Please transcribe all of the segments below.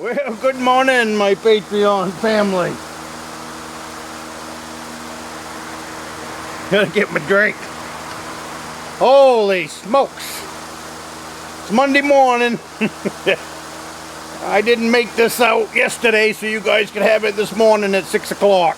Well, good morning, my Patreon family. Gotta get my drink. Holy smokes. It's Monday morning. I didn't make this out yesterday so you guys could have it this morning at 6 o'clock.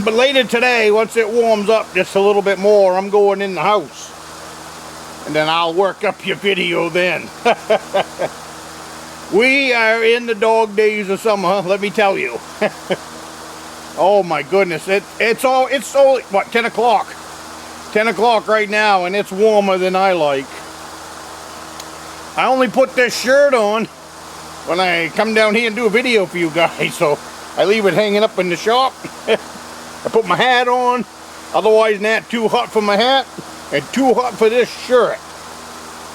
But later today, once it warms up just a little bit more, I'm going in the house. And then I'll work up your video then. We are in the dog days of summer, let me tell you. Oh my goodness, it's only, what, 10 o'clock? 10 o'clock right now, and it's warmer than I like. I only put this shirt on when I come down here and do a video for you guys, so I leave it hanging up in the shop. I put my hat on, otherwise not too hot for my hat, and too hot for this shirt.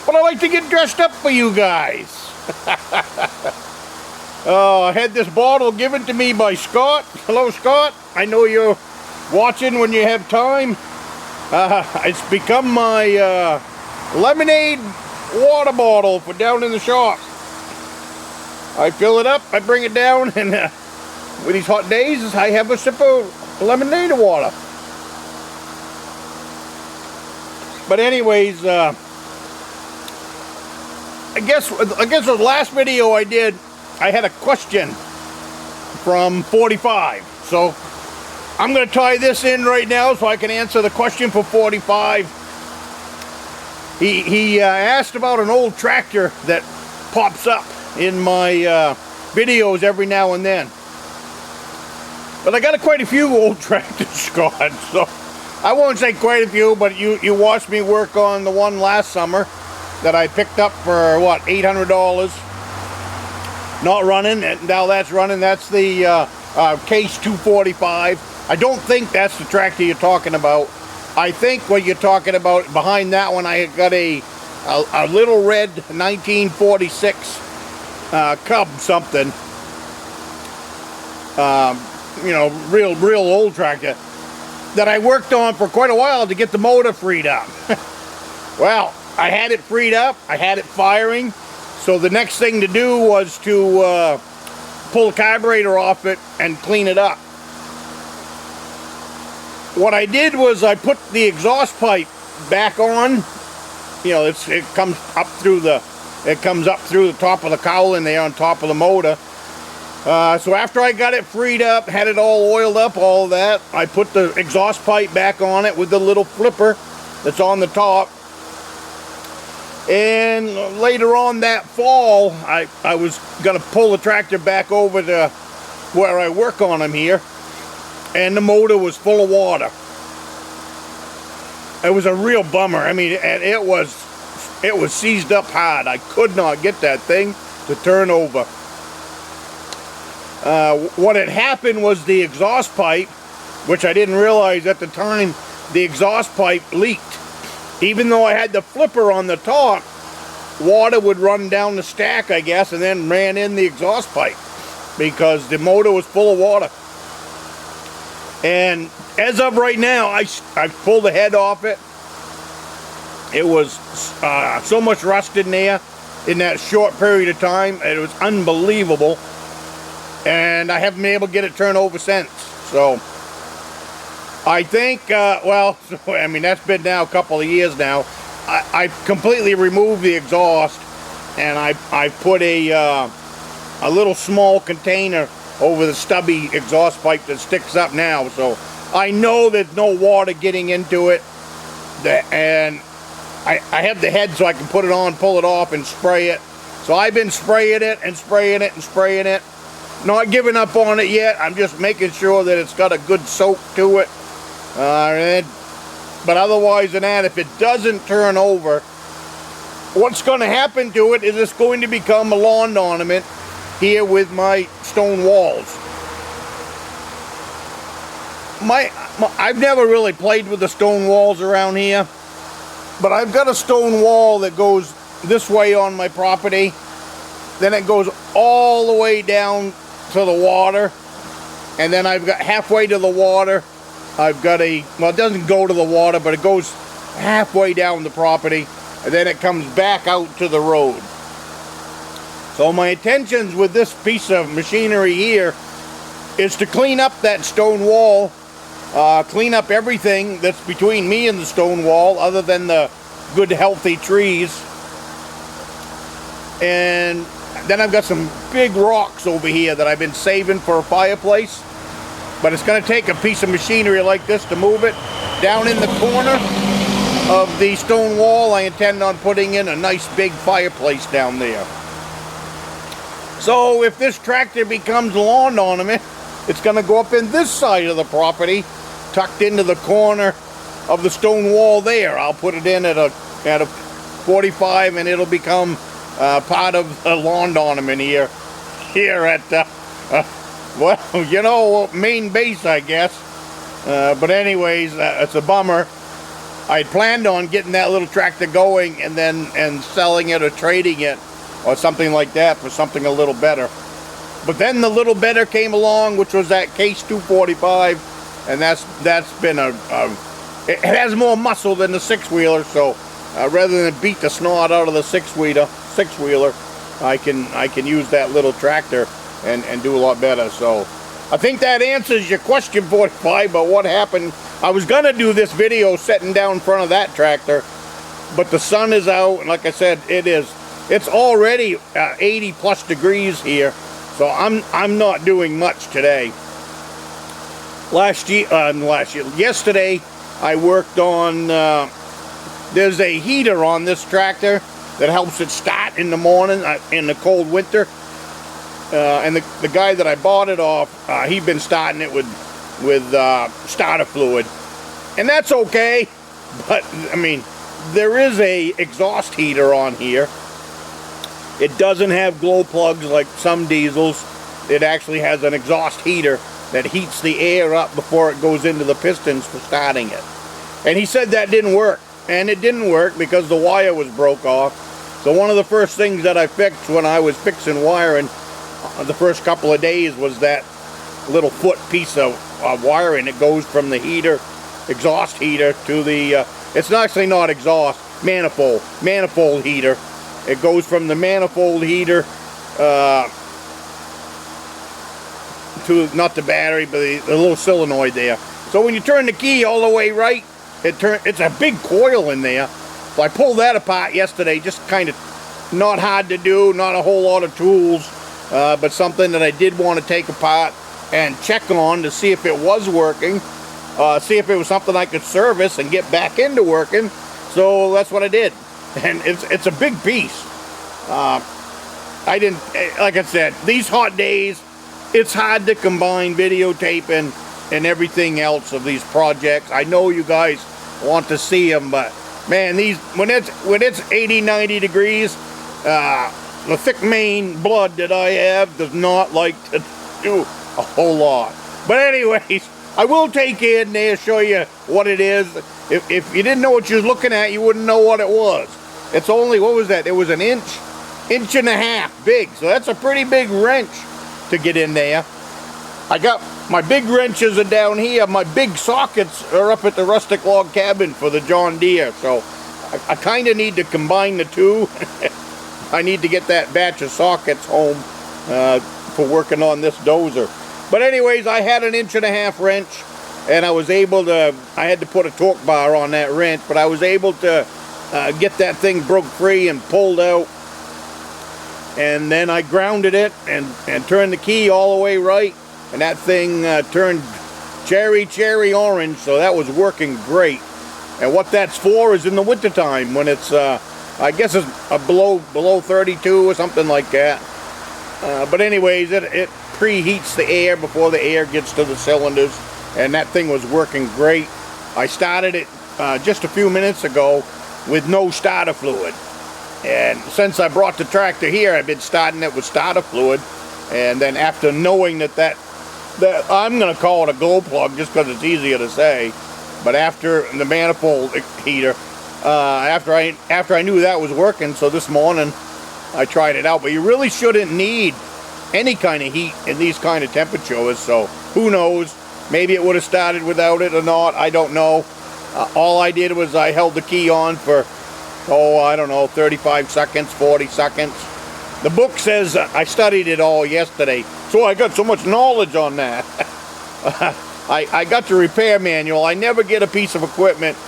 But I like to get dressed up for you guys. I had this bottle given to me by Scott. Hello, Scott. I know you're watching when you have time. It's become my lemonade water bottle for down in the shop. I fill it up, I bring it down, and with these hot days, I have a sip of lemonade water. But anyways, I guess the last video I did, I had a question from 45. So I'm going to tie this in right now so I can answer the question for 45. He asked about an old tractor that pops up in my videos every now and then. But I got quite a few old tractors, Scott. So I won't say quite a few, but you watched me work on the one last summer that I picked up for, what, $800. Not running, and now that's running. That's the Case 245. I don't think that's the tractor you're talking about. I think what you're talking about, behind that one, I got a little red 1946 Cub something. You know, real old tractor that I worked on for quite a while to get the motor freed up. Well, I had it freed up, I had it firing, so the next thing to do was to pull the carburetor off it and clean it up. What I did was I put the exhaust pipe back on. You know, it comes up through the top of the cowling there on top of the motor. So after I got it freed up, had it all oiled up, all that, I put the exhaust pipe back on it with the little flipper that's on the top. And later on that fall, I was going to pull the tractor back over to where I work on them here, and the motor was full of water. It was a real bummer. I mean, it was seized up hard. I could not get that thing to turn over. What had happened was the exhaust pipe, which I didn't realize at the time, the exhaust pipe leaked. Even though I had the flipper on the top, water would run down the stack, I guess, and then ran in the exhaust pipe because the motor was full of water. And as of right now, I pulled the head off it. It was so much rust in there in that short period of time. It was unbelievable. And I haven't been able to get it turned over since. So I think, well, I mean, that's been now a couple of years now. I completely removed the exhaust, and I put a little small container over the stubby exhaust pipe that sticks up now. So I know there's no water getting into it. And I have the head so I can put it on, pull it off, and spray it. So I've been spraying it and spraying it and spraying it. Not giving up on it yet. I'm just making sure that it's got a good soak to it. But otherwise than that, if it doesn't turn over, what's going to happen to it is it's going to become a lawn ornament here with my stone walls. I've never really played with the stone walls around here, but I've got a stone wall that goes this way on my property. Then it goes all the way down to the water, and then I've got halfway to the water. I've got well, it doesn't go to the water, but it goes halfway down the property, and then it comes back out to the road. So my intentions with this piece of machinery here is to clean up that stone wall, clean up everything that's between me and the stone wall other than the good healthy trees. And then I've got some big rocks over here that I've been saving for a fireplace. But it's going to take a piece of machinery like this to move it. Down in the corner of the stone wall, I intend on putting in a nice big fireplace down there. So if this tractor becomes lawn ornament, it's going to go up in this side of the property, tucked into the corner of the stone wall there. I'll put it in at a 45, and it'll become part of a lawn ornament here at well, you know, main base, I guess. But anyways, it's a bummer. I planned on getting that little tractor going and selling it or trading it or something like that for something a little better. But then the little better came along, which was that Case 245, and that's been it has more muscle than the six-wheeler. So rather than beat the snot out of the six-wheeler, I can use that little tractor and do a lot better. So I think that answers your question, 45, but what happened, I was gonna do this video sitting down in front of that tractor, but the sun is out, and like I said, it's already 80 plus degrees here, so I'm not doing much today. Yesterday I worked on, there's a heater on this tractor that helps it start in the morning in the cold winter. And the guy that I bought it off, he'd been starting it with starter fluid, and that's okay. But I mean, there is a exhaust heater on here. It doesn't have glow plugs like some diesels. It actually has an exhaust heater that heats the air up before it goes into the pistons for starting it. And he said that didn't work, and it didn't work because the wire was broke off. So one of the first things that I fixed when I was fixing wiring the first couple of days was that little foot piece of wiring. It goes from the heater, exhaust heater, to the it's actually not exhaust, manifold heater. It goes from the manifold heater to, not the battery, but the little solenoid there. So when you turn the key all the way right, it's a big coil in there. So I pulled that apart yesterday, just kind of not hard to do, not a whole lot of tools. But something that I did want to take apart and check on to see if it was working, see if it was something I could service and get back into working. So that's what I did, and it's a big piece. I didn't, like I said, these hot days, it's hard to combine videotaping and everything else of these projects. I know you guys want to see them, but man, when it's 80, 90 degrees, the thick Maine blood that I have does not like to do a whole lot. But anyways, I will take it in there, show you what it is. If you didn't know what you was looking at, you wouldn't know what it was. It's only, what was that? It was an inch and a half big. So that's a pretty big wrench to get in there. I got my big wrenches are down here. My big sockets are up at the Rustic log cabin for the John Deere. So I kind of need to combine the two. I need to get that batch of sockets home for working on this dozer. But anyways, I had an 1.5 inch wrench, and I had to put a torque bar on that wrench, but I was able to get that thing broke free and pulled out. And then I grounded it and turned the key all the way right, and that thing turned cherry orange, so that was working great. And what that's for is in the wintertime when it's I guess it's below 32 or something like that. But anyways, it preheats the air before the air gets to the cylinders, and that thing was working great. I started it just a few minutes ago with no starter fluid. And since I brought the tractor here, I've been starting it with starter fluid. And then after knowing that I'm going to call it a glow plug just because it's easier to say, but after the manifold heater, after I knew that was working, so this morning I tried it out. But you really shouldn't need any kind of heat in these kind of temperatures, so who knows, maybe it would have started without it or not, I don't know. All I did was I held the key on for, I don't know, 35 seconds, 40 seconds, The book says, I studied it all yesterday, so I got so much knowledge on that. I got the repair manual. I never get a piece of equipment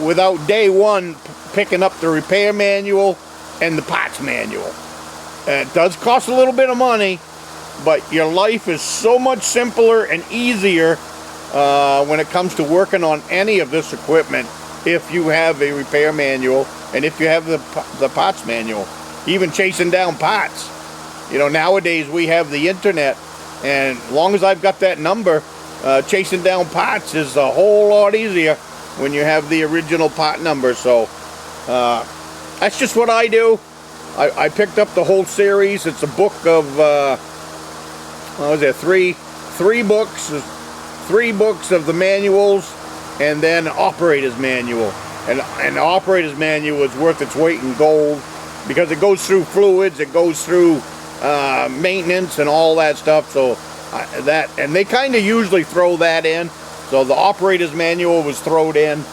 without day one picking up the repair manual and the parts manual. It does cost a little bit of money, but your life is so much simpler and easier when it comes to working on any of this equipment if you have a repair manual and if you have the parts manual. Even chasing down parts. You know, nowadays we have the internet, and as long as I've got that number, chasing down parts is a whole lot easier when you have the original part number. So that's just what I do. I picked up the whole series. It's a book of what was it, three books of the manuals, and then operator's manual. And the operator's manual is worth its weight in gold, because it goes through fluids, it goes through maintenance and all that stuff. So and they kind of usually throw that in. So the operator's manual was thrown in,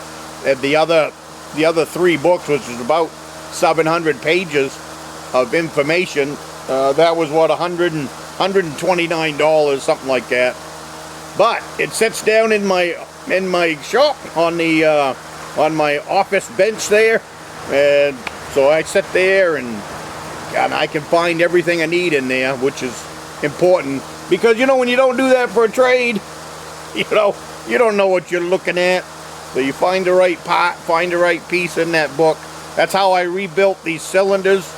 and the other 3 books, which is about 700 pages of information, that was what, $129, something like that. But it sits down in my shop on my office bench there, and so I sit there and I can find everything I need in there, which is important, because you know, when you don't do that for a trade, you don't know what you're looking at. So you find the right part, find the right piece in that book. That's how I rebuilt these cylinders.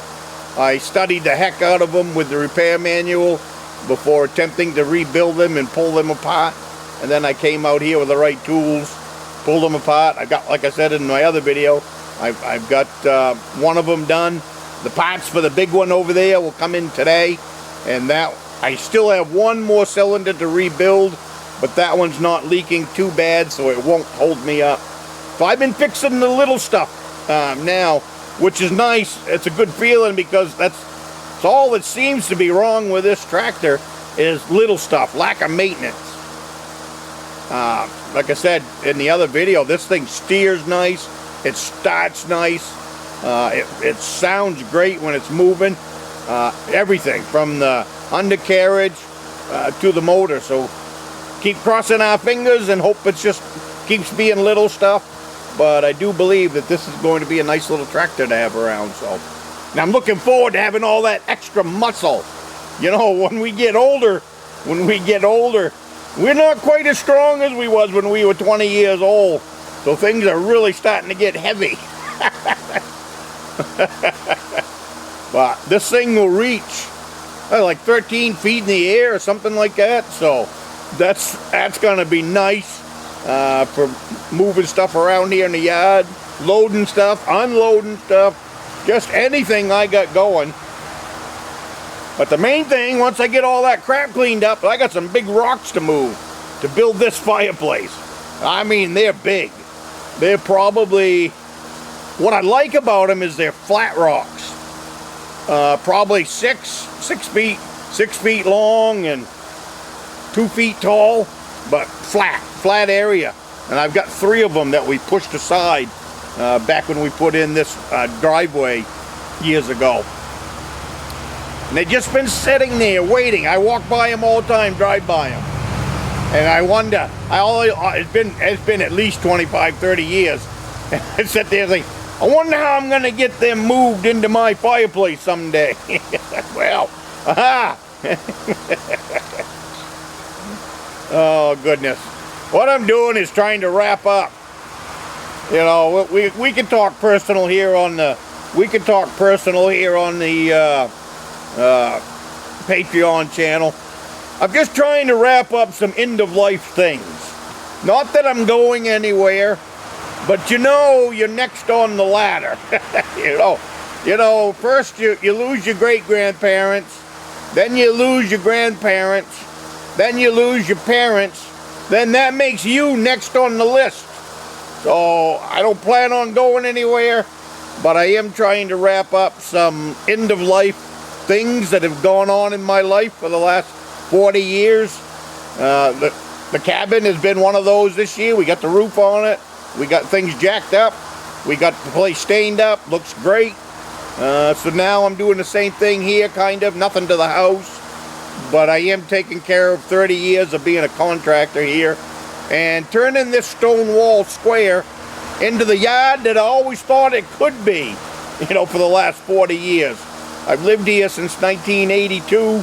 I studied the heck out of them with the repair manual before attempting to rebuild them and pull them apart. And then I came out here with the right tools, pulled them apart. I got, like I said in my other video, I've got one of them done. The parts for the big one over there will come in today, and that I still have one more cylinder to rebuild, but that one's not leaking too bad, so it won't hold me up. So I've been fixing the little stuff now, which is nice. It's a good feeling, because that's all that seems to be wrong with this tractor is little stuff, lack of maintenance. Like I said in the other video, this thing steers nice, it starts nice, it sounds great when it's moving. Everything from the undercarriage to the motor. So keep crossing our fingers and hope it just keeps being little stuff. But I do believe that this is going to be a nice little tractor to have around. So, and I'm looking forward to having all that extra muscle. You know, when we get older, we're not quite as strong as we was when we were 20 years old. So things are really starting to get heavy. But this thing will reach like 13 feet in the air or something like that. So that's going to be nice for moving stuff around here in the yard, loading stuff, unloading stuff, just anything I got going. But the main thing, once I get all that crap cleaned up, I got some big rocks to move to build this fireplace. I mean, they're big. They're probably, what I like about them is they're flat rocks. Probably six feet long and 2 feet tall, but flat area. And I've got 3 of them that we pushed aside back when we put in this driveway years ago. And they've just been sitting there waiting. I walk by them all the time, drive by them. And I wonder, it's been at least 25, 30 years. And I sit there and think, I wonder how I'm going to get them moved into my fireplace someday. Well, aha! Oh, goodness. What I'm doing is trying to wrap up. You know, we can talk personal here on the, Patreon channel. I'm just trying to wrap up some end-of-life things. Not that I'm going anywhere, but you know, you're next on the ladder. you know, first you lose your great-grandparents, then you lose your grandparents, then you lose your parents, then that makes you next on the list. So I don't plan on going anywhere, but I am trying to wrap up some end-of-life things that have gone on in my life for the last 40 years. The cabin has been one of those this year. We got the roof on it. We got things jacked up. We got the place stained up. Looks great. So now I'm doing the same thing here, kind of. Nothing to the house, but I am taking care of 30 years of being a contractor here and turning this stone wall square into the yard that I always thought it could be, you know, for the last 40 years. I've lived here since 1982,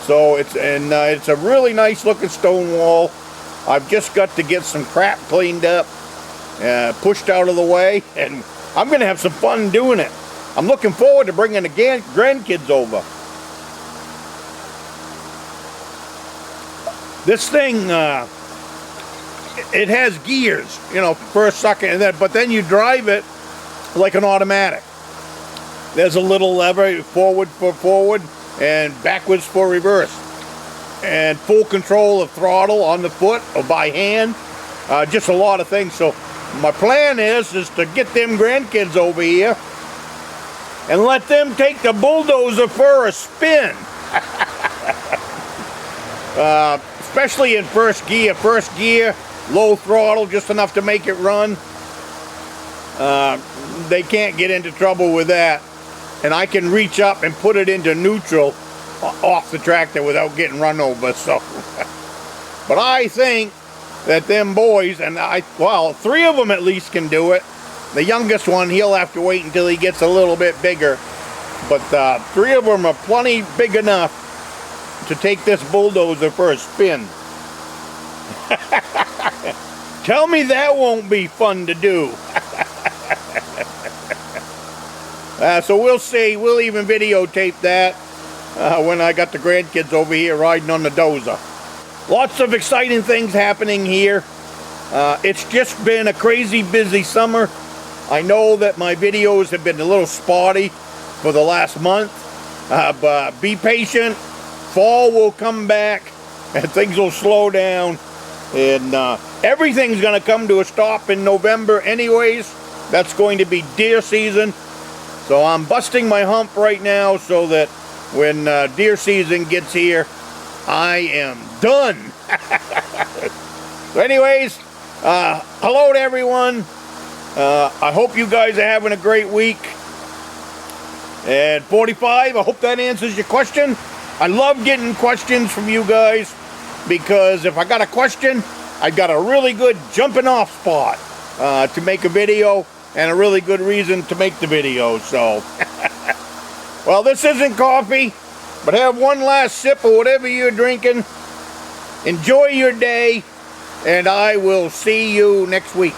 so it's a really nice looking stone wall. I've just got to get some crap cleaned up, pushed out of the way, and I'm going to have some fun doing it. I'm looking forward to bringing the grandkids over. This thing, it has gears, you know, first, second, and then, but then you drive it like an automatic. There's a little lever, forward for forward and backwards for reverse. And full control of throttle on the foot or by hand. Just a lot of things. So my plan is to get them grandkids over here and let them take the bulldozer for a spin. Especially in first gear. First gear, low throttle, just enough to make it run. They can't get into trouble with that. And I can reach up and put it into neutral off the tractor without getting run over. So, but I think that them boys, and well, 3 of them at least can do it. The youngest one, he'll have to wait until he gets a little bit bigger. But 3 of them are plenty big enough to take this bulldozer for a spin. Tell me that won't be fun to do. So we'll see. We'll even videotape that when I got the grandkids over here riding on the dozer. Lots of exciting things happening here. It's just been a crazy busy summer. I know that my videos have been a little spotty for the last month, but be patient. Fall will come back and things will slow down, and everything's going to come to a stop in November anyways. That's going to be deer season, so I'm busting my hump right now so that when deer season gets here, I am done. So anyways, hello to everyone. I hope you guys are having a great week. And 45, I hope that answers your question. I love getting questions from you guys, because if I got a question, I got a really good jumping off spot to make a video, and a really good reason to make the video. So, well, this isn't coffee, but have one last sip of whatever you're drinking. Enjoy your day, and I will see you next week.